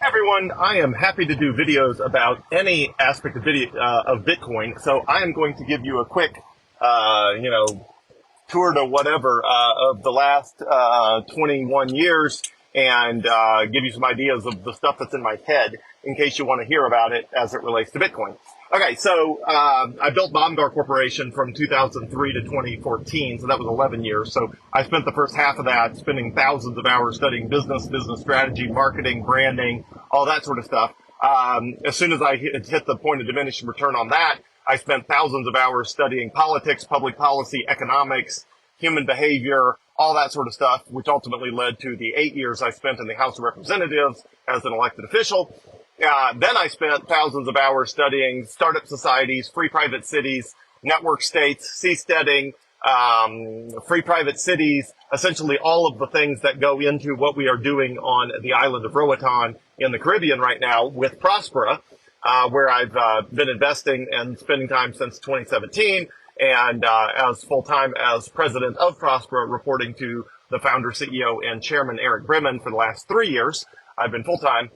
Everyone, I am happy to do videos about any aspect of of Bitcoin. So I am going to give you a quick, tour to whatever of the last 21 years and give you some ideas of the stuff that's in my head in case you want to hear about it as it relates to Bitcoin. Okay, so I built Bomgar Corporation from 2003 to 2014, so that was 11 years. So I spent the first half of that spending thousands of hours studying business strategy, marketing, branding, all that sort of stuff. As soon as I hit the point of diminishing return on that, I spent thousands of hours studying politics, public policy, economics, human behavior, all that sort of stuff, which ultimately led to the 8 years I spent in the House of Representatives as an elected official. Then I spent thousands of hours studying startup societies, free private cities, network states, seasteading, free private cities, essentially all of the things that go into what we are doing on the island of Roatan in the Caribbean right now with Prospera, where I've been investing and spending time since 2017, and as full-time as president of Prospera, reporting to the founder, CEO, and chairman Eric Bremen for the last 3 years. I've been full-time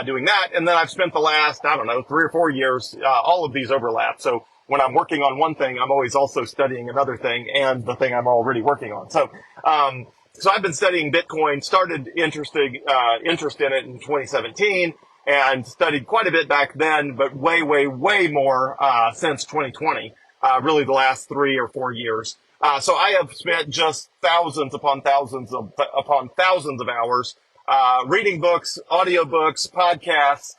doing that, and then I've spent the last, 3 or 4 years, all of these overlap. So when I'm working on one thing, I'm always also studying another thing and the thing I'm already working on. So I've been studying Bitcoin, started interest in it in 2017, and studied quite a bit back then, but way, way, way more since 2020, really the last 3 or 4 years. So I have spent just thousands upon thousands of hours reading books, audiobooks, podcasts,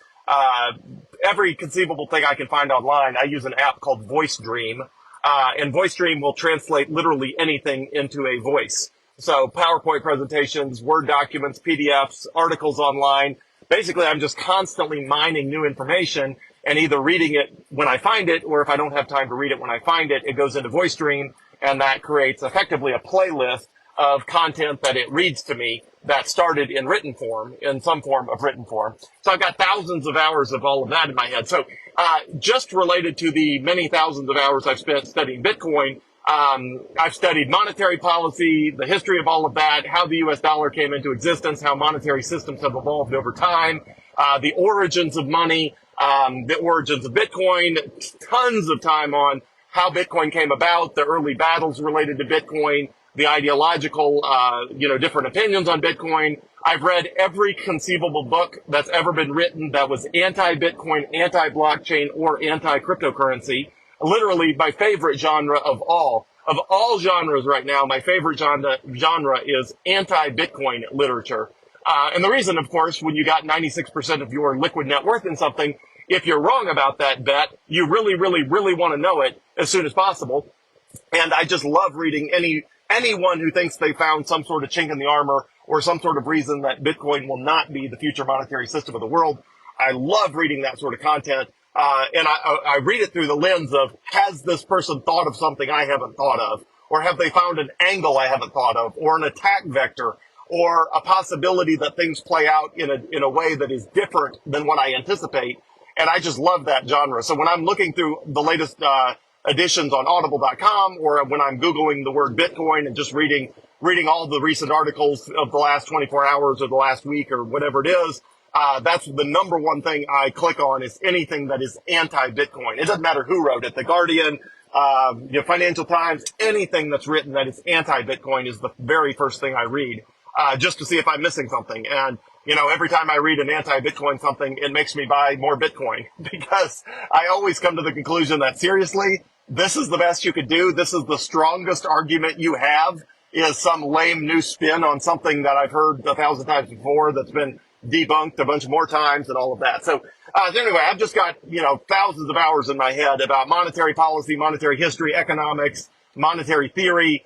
every conceivable thing I can find online. I use an app called VoiceDream, and VoiceDream will translate literally anything into a voice. So PowerPoint presentations, Word documents, PDFs, articles online. Basically, I'm just constantly mining new information and either reading it when I find it, or if I don't have time to read it when I find it, it goes into VoiceDream, and that creates effectively a playlist of content that it reads to me that started in written form, in some form of written form. So I've got thousands of hours of all of that in my head. So just related to the many thousands of hours I've spent studying Bitcoin, I've studied monetary policy, the history of all of that, how the US dollar came into existence, how monetary systems have evolved over time, the origins of money, the origins of Bitcoin, tons of time on how Bitcoin came about, the early battles related to Bitcoin, the ideological, different opinions on Bitcoin. I've read every conceivable book that's ever been written that was anti-Bitcoin, anti-blockchain, or anti-cryptocurrency. Literally my favorite genre of all genres right now, my favorite genre is anti-Bitcoin literature. And the reason, of course, when you got 96% of your liquid net worth in something, if you're wrong about that bet, you really, really, really want to know it as soon as possible. And I just love reading anyone who thinks they found some sort of chink in the armor or some sort of reason that Bitcoin will not be the future monetary system of the world. I love reading that sort of content. And I read it through the lens of, has this person thought of something I haven't thought of? Or have they found an angle I haven't thought of? Or an attack vector? Or a possibility that things play out in a way that is different than what I anticipate? And I just love that genre. So when I'm looking through the latest editions on audible.com, or when I'm Googling the word Bitcoin and just reading all the recent articles of the last 24 hours or the last week or whatever it is, that's the number one thing I click on, is anything that is anti-Bitcoin. It doesn't matter who wrote it. The Guardian, Financial Times, anything that's written that is anti-Bitcoin is the very first thing I read, just to see if I'm missing something. And every time I read an anti-Bitcoin something, it makes me buy more Bitcoin, because I always come to the conclusion that, seriously, this is the best you could do. This is the strongest argument you have, is some lame new spin on something that I've heard 1,000 times before, that's been debunked a bunch more times, and all of that. So anyway, I've just got, thousands of hours in my head about monetary policy, monetary history, economics, monetary theory,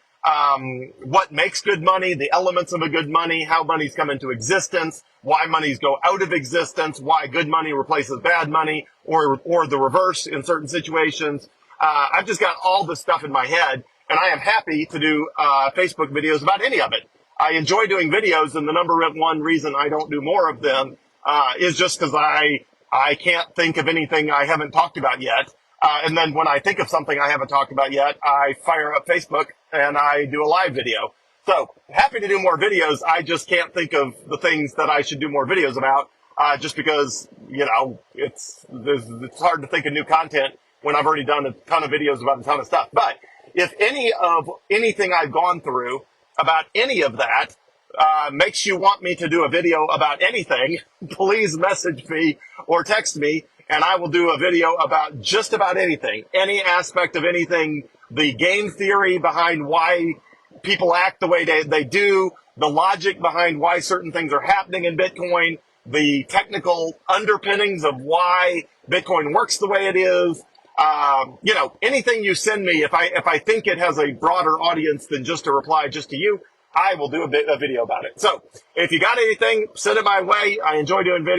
what makes good money, the elements of a good money, how monies come into existence, why monies go out of existence, why good money replaces bad money, or the reverse in certain situations. I've just got all this stuff in my head, and I am happy to do Facebook videos about any of it. I enjoy doing videos, and the number one reason I don't do more of them is just because I can't think of anything I haven't talked about yet. And then when I think of something I haven't talked about yet, I fire up Facebook and I do a live video. So happy to do more videos. I just can't think of the things that I should do more videos about. just because, it's hard to think of new content when I've already done a ton of videos about a ton of stuff. But if anything I've gone through about any of that makes you want me to do a video about anything, please message me or text me, and I will do a video about just about anything, any aspect of anything, the game theory behind why people act the way they do, the logic behind why certain things are happening in Bitcoin, the technical underpinnings of why Bitcoin works the way it is. Anything you send me, if I think it has a broader audience than just a reply just to you, I will do a video about it. So if you got anything, send it my way. I enjoy doing videos.